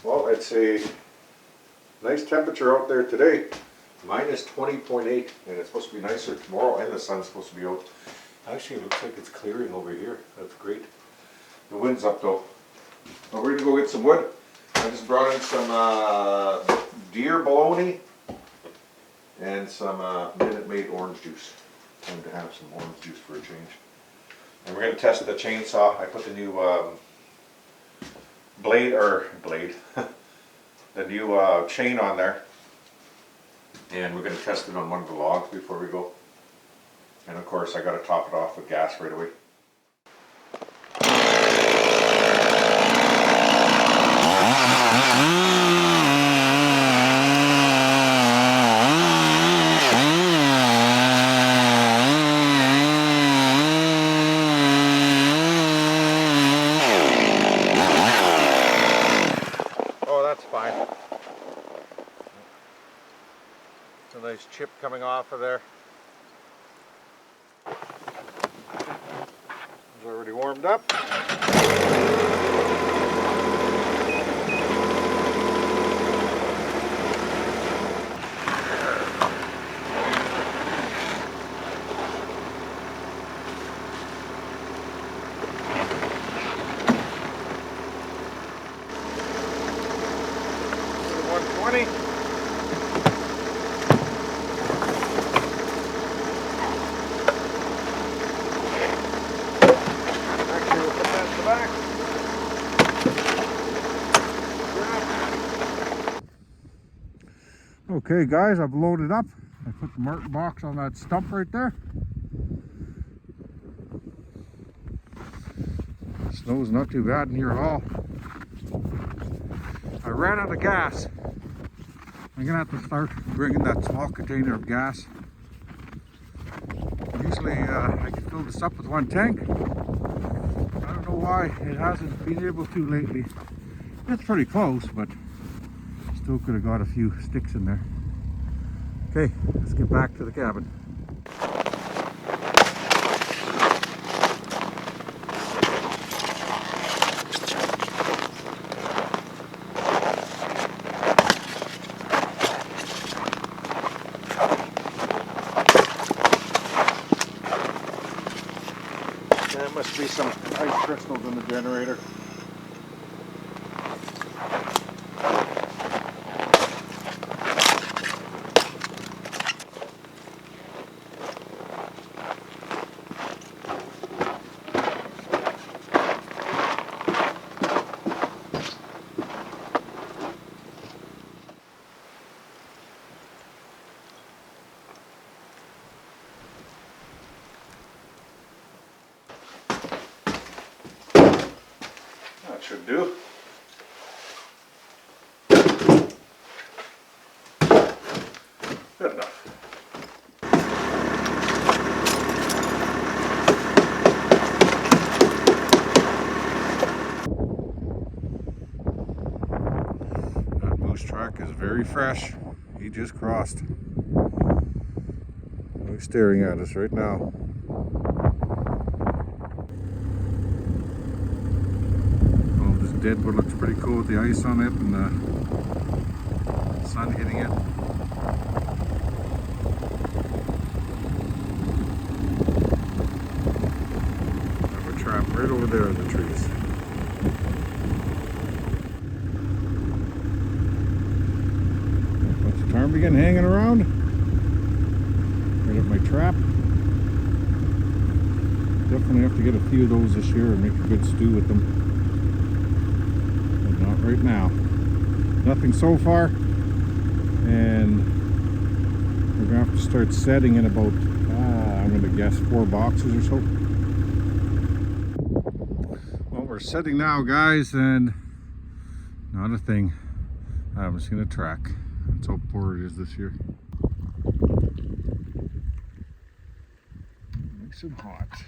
Well, it's a nice temperature out there today. Minus 20.8, and it's supposed to be nicer tomorrow, and the sun's supposed to be out. Actually, it looks like it's clearing over here. That's great. The wind's up though. Well, we're gonna go get some wood. I just brought in some deer bologna and some Minute Maid orange juice. Time to have some orange juice for a change. And we're gonna test the chainsaw. I put the new blade, the new chain on there. And we're going to test it on one of the logs before we go. And of course I got to top it off with gas right away. Oh, that's fine. A nice chip coming off of there. It's already warmed up. Okay guys, I've loaded up. I put the Martin box on that stump right there. Snow's not too bad in here at all. I ran out of gas. I'm gonna have to start bringing that small container of gas. Usually I can fill this up with one tank. I don't know why it hasn't been able to lately. It's pretty close, but still could have got a few sticks in there. Okay, let's get back to the cabin. There must be some ice crystals in the generator. That should do. Good enough. That moose truck is very fresh. He just crossed. He's staring at us right now. Deadwood looks pretty cool with the ice on it and the sun hitting it. I have a trap right over there in the trees. Bunch of ptarmigan hanging around. Right up my trap. Definitely have to get a few of those this year and make a good stew with them. Right now, nothing so far, and we're gonna have to start setting in about I'm gonna guess 4 boxes or so. Well, we're setting now guys, and not a thing. I haven't seen a track. That's how poor it is this year. Nice and hot.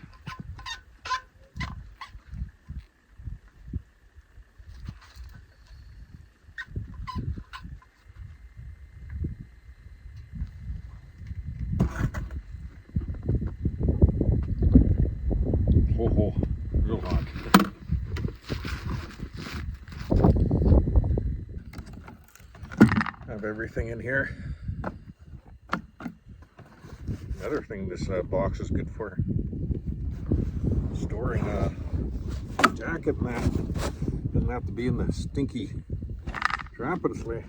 Have everything in here. Another thing this box is good for storing a jacket and that. Doesn't have to be in the stinky trapping sleigh.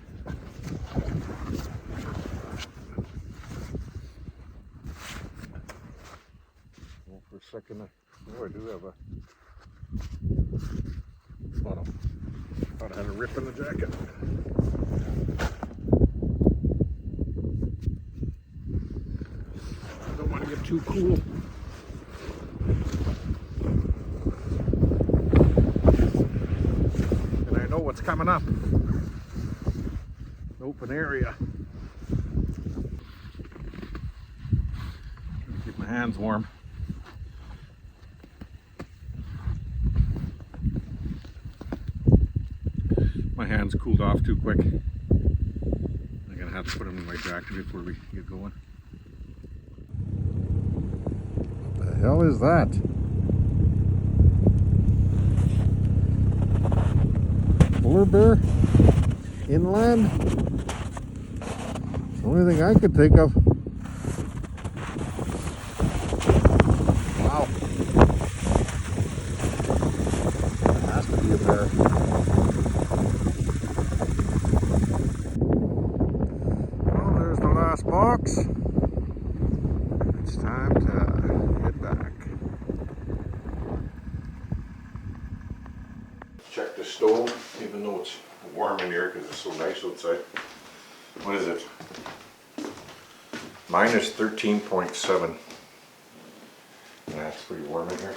Well, for a second, I do have a. Oh no, thought I had a rip in the jacket. I don't want to get too cool. And I know what's coming up. Open area. Keep my hands warm. My hands cooled off too quick. I'm gonna have to put them in my jacket before we get going. What the hell is that? Polar bear? Inland? It's the only thing I could think of. Wow. That has to be a bear. Well, there's the last box. It's time to head back. Check the stove, even though it's warm in here because it's so nice outside. What is it? Minus 13.7. Yeah, it's pretty warm in here.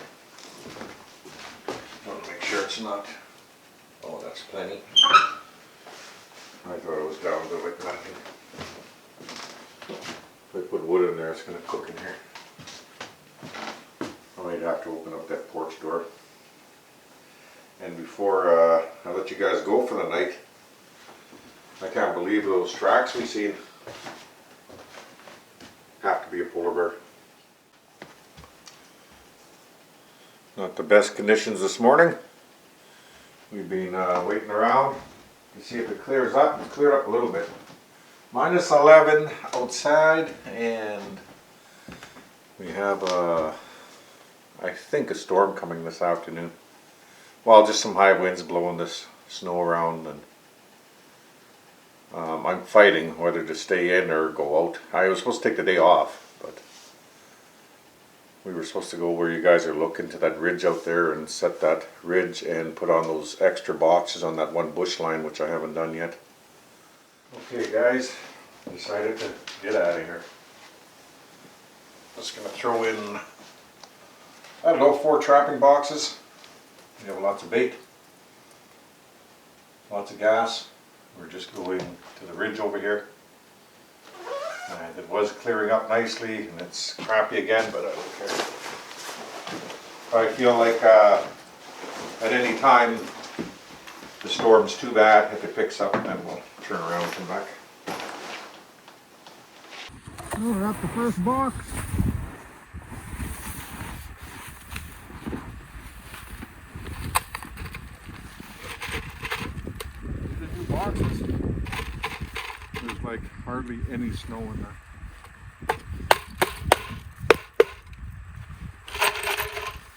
I want to make sure it's not. Oh, that's plenty. I thought it was down to like nothing. If I put wood in there, it's going to cook in here. I might have to open up that porch door. And before I let you guys go for the night, I can't believe those tracks we seen have to be a polar bear. Not the best conditions this morning. We've been waiting around to see if it clears up. It's cleared up a little bit. Minus 11 outside, and we have I think a storm coming this afternoon. Well, just some high winds blowing this snow around, and I'm fighting whether to stay in or go out. I was supposed to take the day off, but we were supposed to go where you guys are looking, to that ridge out there, and set that ridge and put on those extra boxes on that one bush line, which I haven't done yet. Okay guys, decided to get out of here. Just gonna throw in, I don't know, 4 trapping boxes. We have lots of bait, lots of gas. We're just going to the ridge over here. And it was clearing up nicely, and it's crappy again, but I don't care. I feel like at any time the storm's too bad, if it picks up, then we'll turn around and come back. Oh, we're at the first box. Boxes. There's like hardly any snow in there.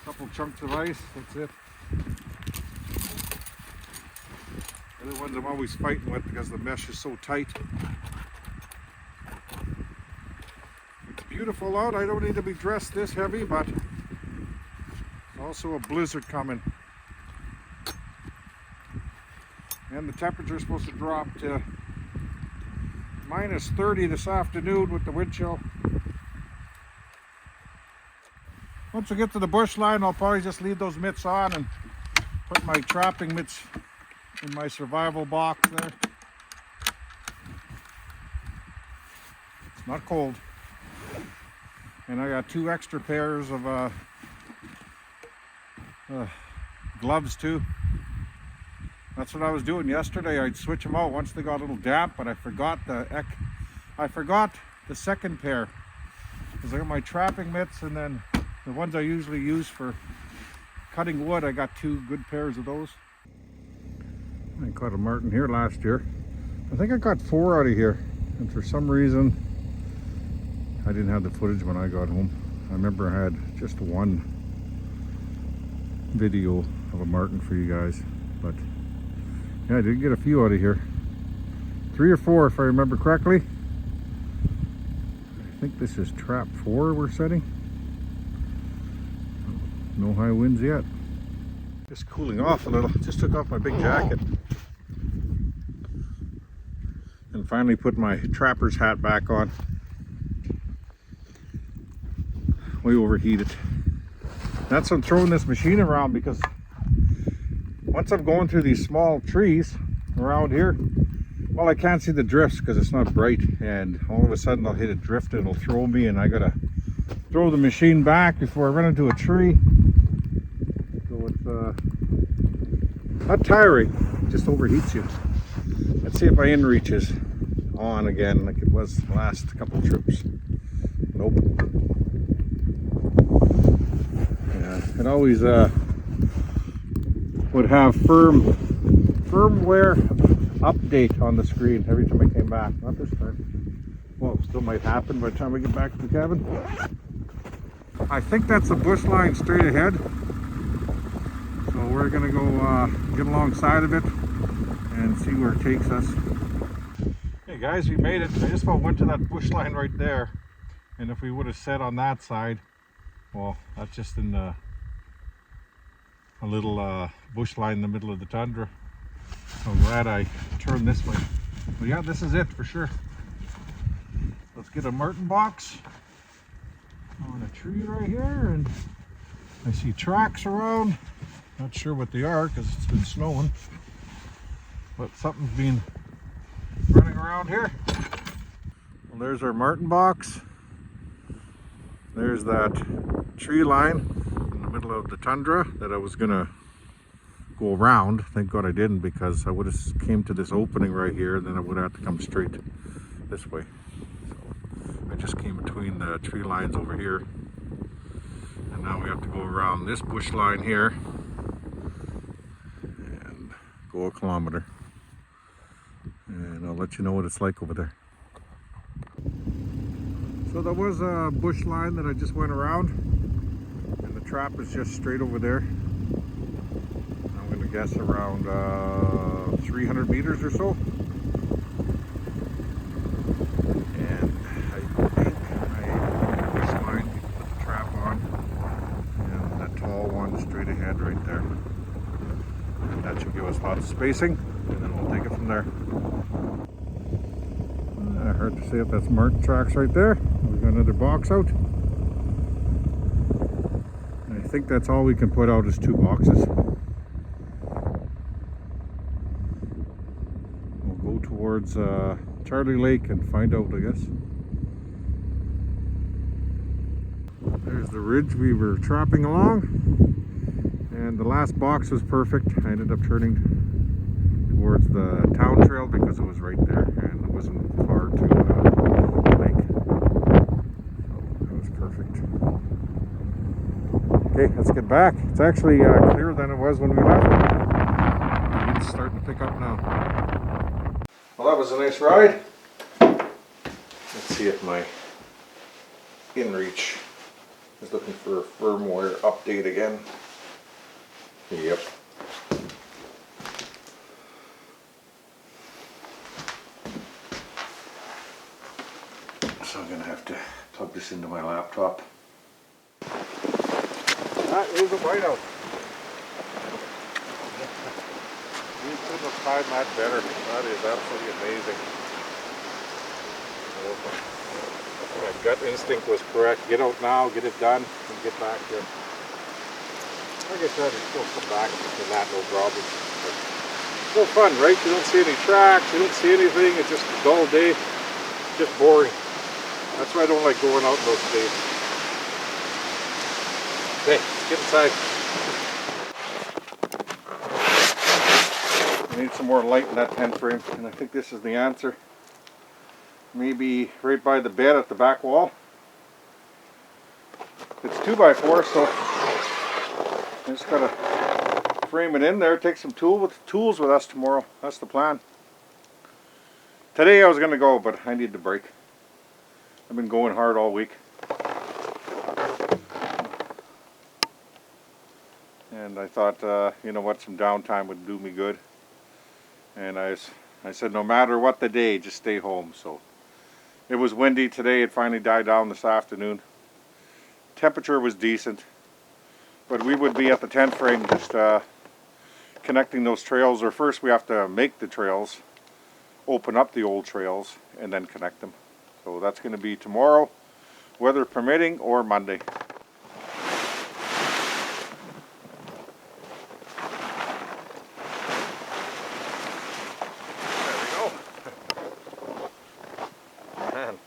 Couple chunks of ice, that's it. They're the ones I'm always fighting with because the mesh is so tight. It's beautiful out. I don't need to be dressed this heavy, but also a blizzard coming. And the temperature is supposed to drop to minus 30 this afternoon with the wind chill. Once we get to the bush line, I'll probably just leave those mitts on and put my trapping mitts in my survival box there. It's not cold. And I got 2 extra pairs of gloves too. That's what I was doing yesterday. I'd switch them out once they got a little damp, but I forgot the second pair. Because I got my trapping mitts, and then the ones I usually use for cutting wood, I got 2 good pairs of those. I caught a martin here last year. I think I got 4 out of here, and for some reason I didn't have the footage when I got home. I remember I had just one video of a martin for you guys, but yeah, I did get a few out of here. 3 or 4 if I remember correctly. I think this is trap 4 we're setting. No high winds yet. Just cooling off a little. Just took off my big jacket. And finally put my trapper's hat back on. Way overheated. That's why I'm throwing this machine around, because once I'm going through these small trees around here, well, I can't see the drifts because it's not bright, and all of a sudden I'll hit a drift and it'll throw me, and I gotta throw the machine back before I run into a tree. So it's not tiring, it just overheats you. Let's see if my inReach is on again like it was the last couple trips. Nope. Yeah, it always would have firmware update on the screen every time I came back. Not this time. Well, it still might happen by the time we get back to the cabin. I think that's a bush line straight ahead. So we're gonna go get alongside of it and see where it takes us. Hey guys, we made it. I just about went to that bush line right there. And if we would have set on that side, well, that's just in a little bush line in the middle of the tundra. So I'm glad I turned this way. But yeah, this is it for sure. Let's get a martin box on a tree right here, and I see tracks around. Not sure what they are because it's been snowing, but something's been running around here. Well, there's our martin box. There's that tree line in the middle of the tundra that I was gonna go around. Thank God I didn't, because I would have came to this opening right here, and then I would have to come straight this way. So I just came between the tree lines over here, and now we have to go around this bush line here and go a kilometer, and I'll let you know what it's like over there. So there was a bush line that I just went around, and the trap is just straight over there. I'm going to guess around 300 meters or so. And I think I this line, put the trap on, and that tall one straight ahead right there. And that should give us lots of spacing, and then we'll take it from there. Hard to say if that's martin tracks right there. We've got another box out. And I think that's all we can put out is 2 boxes. We'll go towards Charlie Lake and find out, I guess. There's the ridge we were trapping along, and the last box was perfect. I ended up turning towards the town trail because it was right there and it wasn't far to the lake. So that was perfect. Okay, let's get back. It's actually clearer than it was when we left. It's starting to pick up now. Well, that was a nice ride. Let's see if my inReach is looking for a firmware update again. Yep. So I'm going to have to plug this into my laptop. That is a whiteout. You couldn't have timed that better. That is absolutely amazing. My gut instinct was correct. Get out now, get it done, and get back here. Like I said, it's still come back and that, no problem. But no fun, right? You don't see any tracks, you don't see anything. It's just a dull day, just boring. That's why I don't like going out in those days. Okay, let's get inside. I need some more light in that tent frame, and I think this is the answer. Maybe right by the bed at the back wall. It's 2x4, so I just gotta frame it in there. Take some tools with us tomorrow. That's the plan. Today I was going to go, but I need the break. I've been going hard all week. And I thought, you know what, some downtime would do me good. And I said, no matter what the day, just stay home. So it was windy today. It finally died down this afternoon. Temperature was decent. But we would be at the tent frame just connecting those trails. Or first we have to make the trails, open up the old trails, and then connect them. So that's going to be tomorrow, weather permitting, or Monday. Man.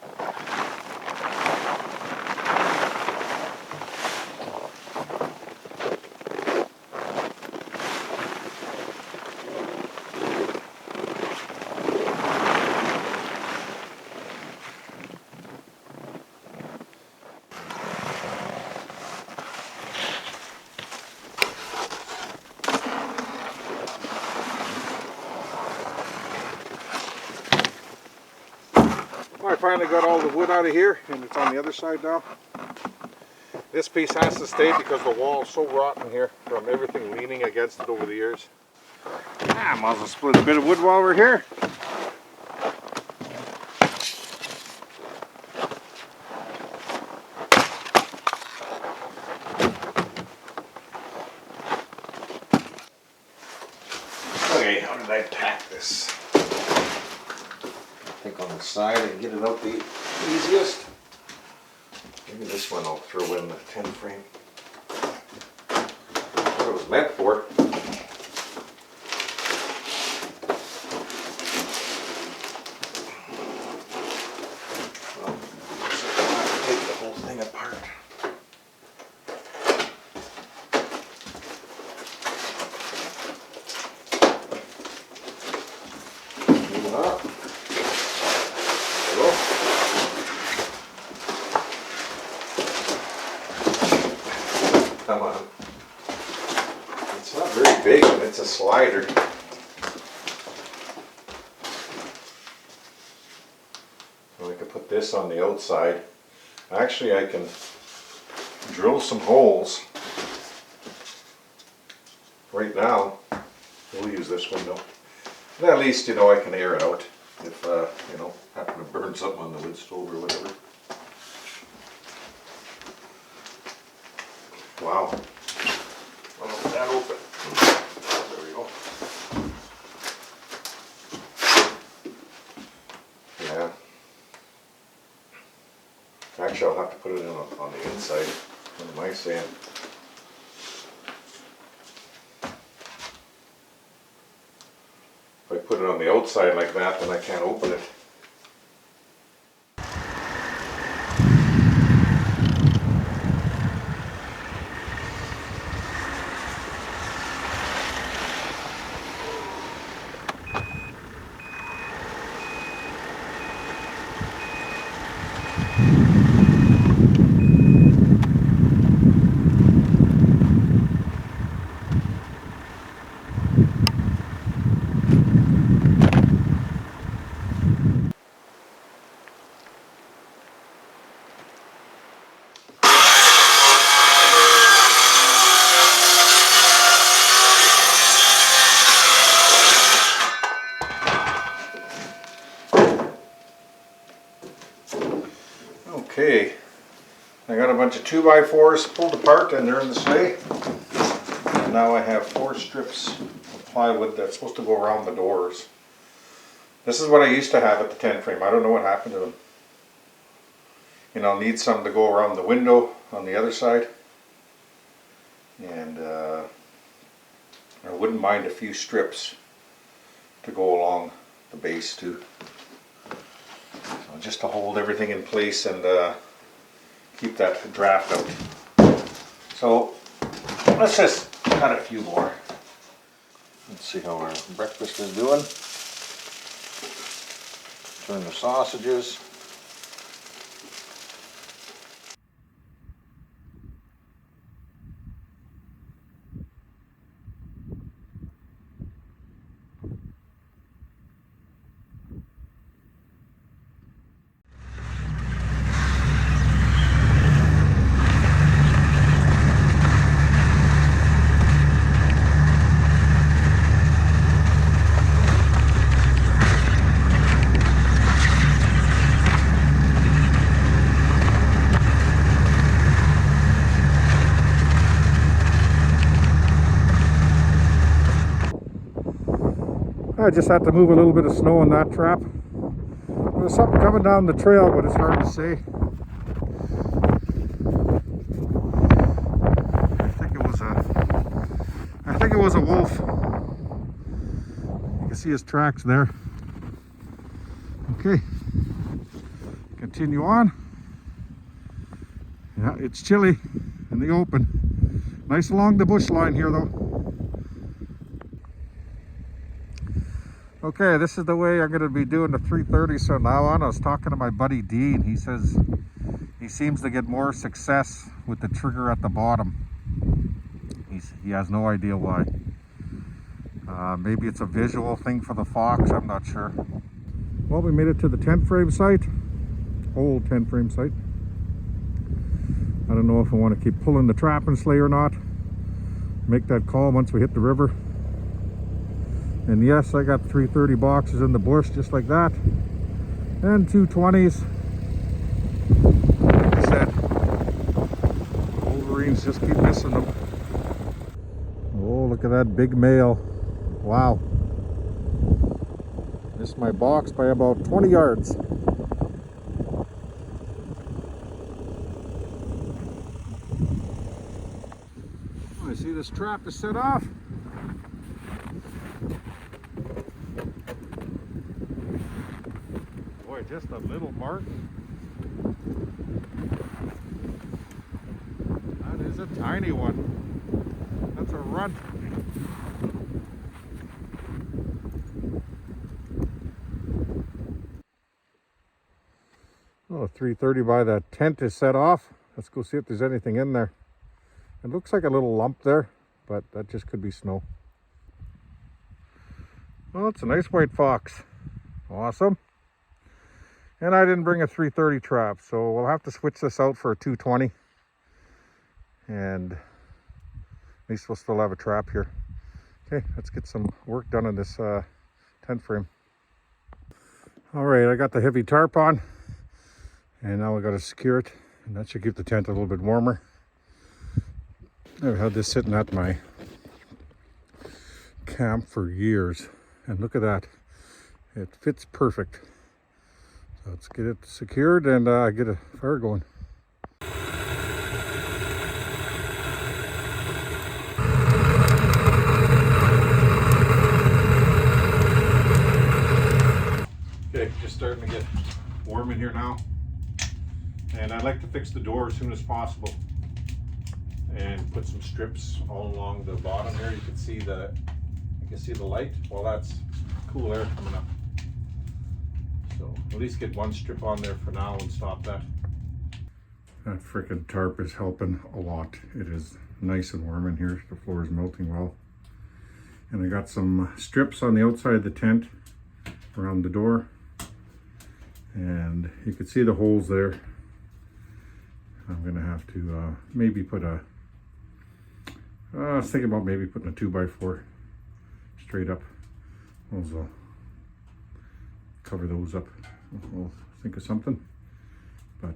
I finally got all the wood out of here, and it's on the other side now. This piece has to stay because the wall is so rotten here from everything leaning against it over the years. I might as well split a bit of wood while we're here. Okay, how did I pack this? I think on the side and get it out the easiest. Maybe this one I'll throw in the tent frame. That's what it was meant for. Well, I'll have to take the whole thing apart. Moving up. Come on. It's not very big and it's a slider. So I can put this on the outside. Actually, I can drill some holes. Right now, we'll use this window. And at least, you know, I can air it out if, you know, happen to burn something on the wood stove or whatever. Wow. Well, that open. There we go. Yeah. Actually, I'll have to put it in on the inside. What am I saying? If I put it on the outside like that, then I can't open it. Okay, I got a bunch of 2x4s pulled apart and they're in the sleigh. And now I have 4 strips of plywood that's supposed to go around the doors. This is what I used to have at the tent frame. I don't know what happened to them. And I'll need some to go around the window on the other side. And I wouldn't mind a few strips to go along the base too. So just to hold everything in place and keep that draft out. So let's just cut a few more. Let's see how our breakfast is doing. Turn the sausages. I just had to move a little bit of snow in that trap. There's something coming down the trail, but it's hard to say. I think it was a wolf. You can see his tracks there. Okay, continue on. Yeah, it's chilly in the open. Nice along the bush line here though. Okay, this is the way I'm going to be doing the 330 so now on. I was talking to my buddy Dean. He says he seems to get more success with the trigger at the bottom. He has no idea why. Maybe it's a visual thing for the fox, I'm not sure. Well, we made it to the tent frame site. Old tent frame site. I don't know if I want to keep pulling the trap and sleigh or not. Make that call once we hit the river. And yes, I got 330 boxes in the bush just like that. And 220s. Like I said, Wolverines just keep missing them. Oh, look at that big male. Wow. Missed my box by about 20 yards. Oh, I see this trap is set off. Boy, just a little mark. That is a tiny one. That's a runt. Oh, 330 by the tent is set off. Let's go see if there's anything in there. It looks like a little lump there, but that just could be snow. Well, it's a nice white fox. Awesome. And I didn't bring a 330 trap, so we'll have to switch this out for a 220. And at least we'll still have a trap here. Okay, let's get some work done on this tent frame. All right, I got the heavy tarp on. And now we got to secure it, and that should keep the tent a little bit warmer. I've had this sitting at my camp for years, and look at that. It fits perfect. So let's get it secured and get a fire going. Okay, just starting to get warm in here now. And I'd like to fix the door as soon as possible and put some strips all along the bottom here. You can see the light. Well, that's cool air coming up. So at least get one strip on there for now and stop that. That frickin' tarp is helping a lot. It is nice and warm in here. The floor is melting well. And I got some strips on the outside of the tent around the door. And you can see the holes there. I'm gonna have to maybe put a, I was thinking about maybe putting a 2x4 straight up. Also cover those up. We'll think of something. But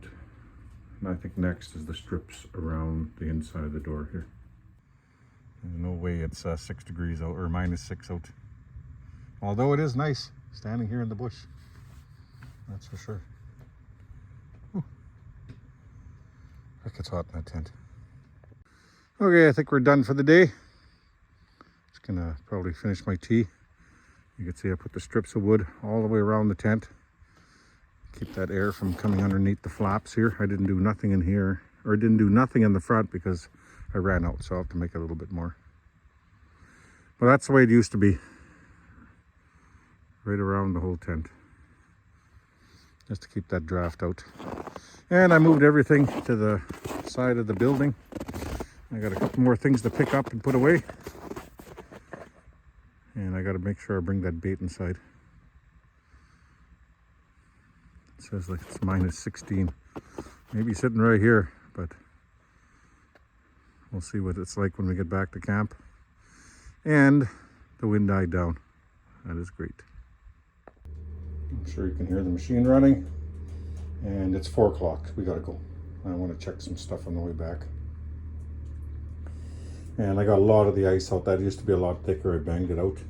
I think next is the strips around the inside of the door here. There's no way it's 6 degrees out or -6 out. Although it is nice standing here in the bush. That's for sure. It gets hot in that tent. Okay, I think we're done for the day. Just gonna probably finish my tea. You can see I put the strips of wood all the way around the tent. Keep that air from coming underneath the flaps here. I didn't do nothing in here, or didn't do nothing in the front because I ran out, so I'll have to make a little bit more. But that's the way it used to be. Right around the whole tent. Just to keep that draft out. And I moved everything to the side of the building. I got a couple more things to pick up and put away. And I got to make sure I bring that bait inside. It says like it's -16. Maybe sitting right here, but we'll see what it's like when we get back to camp. And the wind died down. That is great. I'm sure you can hear the machine running. And it's 4 o'clock. We gotta go. I want to check some stuff on the way back. And I got a lot of the ice out. That used to be a lot thicker. I banged it out.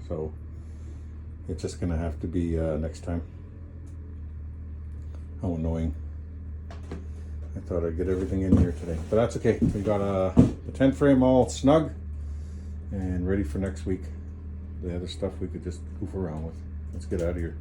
So It's just gonna have to be next time. How annoying. I thought I'd get everything in here today, but that's okay. We got the tent frame all snug and ready for next week. The other stuff we could just goof around with. Let's get out of here.